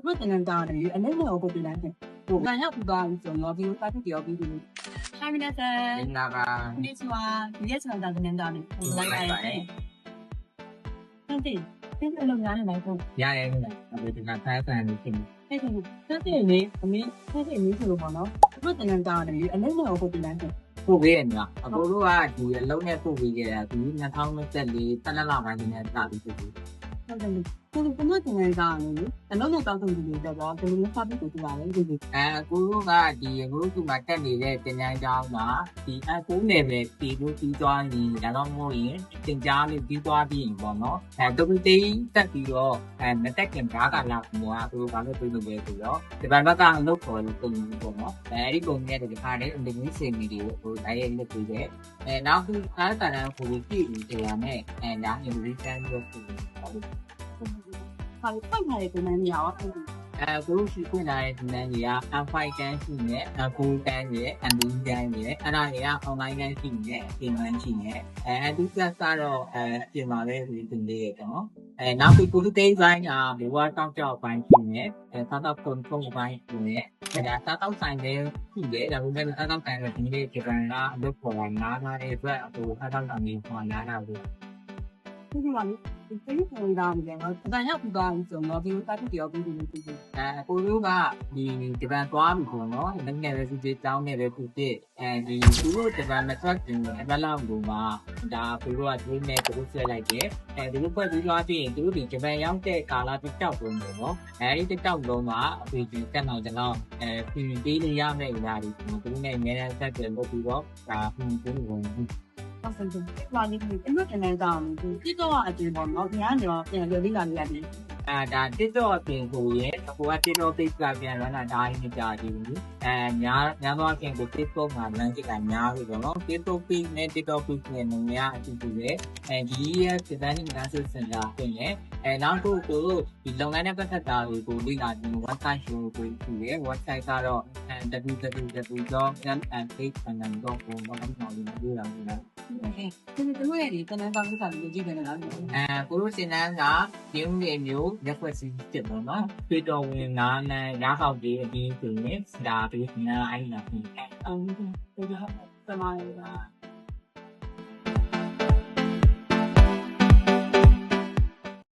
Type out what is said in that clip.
တို့တင်နေတာလေအလေးနဲ့ကိုပြလိုက်တယ်ဟိုကန်ရောက်ပြီးသွားပြီဆိုတော့ဒီလိုပတ်ပြီးတော့ပြီးပြီဟိုင်းမင်းတဲ့ မင်္ဂလာပါ ဒီဆိုတာဒီရက်ဆိုတာတင်နေတာလေလိုက်ပါတယ်ဟုတ်တယ်ဒီလိုများနေလိုက်ပေါ့ ရရဲအခုဒီမှာဆိုင်ဆိုင်နေဖြစ်နေ အဲ့ဒါတက်တယ်လေအမေတက်တယ်လေဆိုလို့ပေါ့နော်တို့တင်နေတာလေအလေးနဲ့ကိုပြလိုက်တယ် ပို့ပေးရမှာအကိုတို့ကဒီအလုံးနဲ့ပို့ပေးခဲ့တာဒီ2024တက်လက်လာပိုင်းနဲ့စပြီးဖြစ်ပြီ ဟုတ်တယ်ကိုကမတင်နေတာလေအလုံးနဲ့တောက်ဆုံးဒီလိုတော့ဒီလိုဖတ်ပြီးတူပါတယ်ဒီလို အကိုတို့ကဒီအကိုတို့ကမှတက်နေတဲ့တင်ကြမ်းကြောင်းမှာဒီအကိုနယ်ပဲတီလို့ပြီးသွားရင်ဒါတော့မဟုတ်ရင်တင်ကြားလေးပြီးသွားပြီးရင်ပေါ့နော်တူတေးတက်ပြီးတော့မတက်ကင်ဘာကလာမှာအကိုတို့ဘာလို့ပြေးလို့ပဲဆိုတော့ဒီဘက်ကအလုပ်ပေါ်လို့ပုံပေါ့နော်အဲဒီပုံနဲ့ဒီခါလေးအင်ဒင်းစင်မီတွေကိုဟိုတိုင်းရဲ့လုပ်ပြီးတယ်နောက်ပြီးအားတန်တန်ကိုကြည့်ပြီးတရားနဲ့ဒါအင်ဒင်းစင်လုပ်ပြီး ဟာဖွင့်ထားတဲ့ဒီနေ့ရောဟုတ်တယ် ကိုရှိခွင့်လာတဲ့ဒီနေ့ကြီးက F5 တန်းရှိနေအကူတန်းရဲ့အမီတန်းရဲ့အဲ့ဒါတွေက online တန်းရှိနေပြင်ပန်းရှိနေအတူကကတော့ပြင်ပါလေဒီနေ့ရဲ့နော်နောက်ပြီး policy ဘိုင်းကဘဝတောက်ကြောက်ဘိုင်းရှိနေစားတော့ပုံပုံဘိုင်းရှိနေဒါစားတော့ဆိုင်နေရှိတယ်ဒါပေမဲ့စားတော့ဆိုင်တဲ့ဒီနေ့ဒီကံကအလုပ်ပေါ်လာနားတဲ့အတွက်အခုစားတော့ဆိုင်နေပေါ်လာတာလို့ ဒီမှာလေဒီနေတာမျိုးတော့ကန်ရောက်ပြီးသွားပြီဆိုတော့ဒီလိုပတ်ပြီးတော့ပြီးပြီပြီးပြီ ကိုတို့ကဒီပန်သွားပြီပေါ့နော်။နိုင်ငံပဲစစ်တောင်းနေပဲဖြစ်ဖြစ်ဒီသူတို့ဒီပန်မထွက်တင်တယ်ဘယ်လောက်ကိုမှဒါကိုတို့ကဒီနဲ့ကိုဆွဲလိုက်တယ်။ဒီလိုဖွဲ့ပြီးသွားပြီးရင်သူတို့ဒီဂျပန်ရောက်တဲ့ကာလာတစ်တောက်လုံးပေါ့နော်။အဲဒီတစ်တောက်လုံးမှာဒီတက်အောင်ကျွန်တော်ပြင်ပေးလို့ရမယ့်အရာတွေသူတို့နဲ့အများနဲ့ဆက်တယ်လို့ပြီးတော့ဒါပြင်ပေးလို့ဟုတ်တယ်လာနေပြီအမှတ်တင်နေတာဒီတော့အပြင်ပေါ့နော်ညာနေတော့ပြန်လေလာနေရတယ် ဒါ TikTok အပြင်ကိုရဲ့ကိုက TikTok page ကပြန်လာတာဒါကြီးမကြသေးဘူးညာတော့အပြင်ကို TikTok မှာလမ်းကြည့်တာများပြီပေါ့နော် TikTok page နဲ့ TikTok page နဲ့များအတူတူပဲဒီရဲ့ designing classes center ပြင်တယ်နောက်တော့ကိုဒီလုပ်ငန်းနဲ့ပတ်သက်တာတွေကိုလေ့လာပြီး website ကိုပြီးတယ် website ကတော့ www.npage.com ဘာလို့ပြောလို့လဲ ဒီတို့ရဲ့ဒီတနင်္ဂနွေစာကိုကြည့်နေလား ကိုတို့စင်တန်းကဒီဦးနေမျိုးရက်ွက်စီဖြစ်တော့နော်တွေ့တော်ဝင်နားနဲ့ရဟောက်ကြီးအပြီးဆိုရင်ဒါပြီးနားအိုင်းနာပြီး ဟုတ်ကဲ့ဒါကသမိုင်းပါ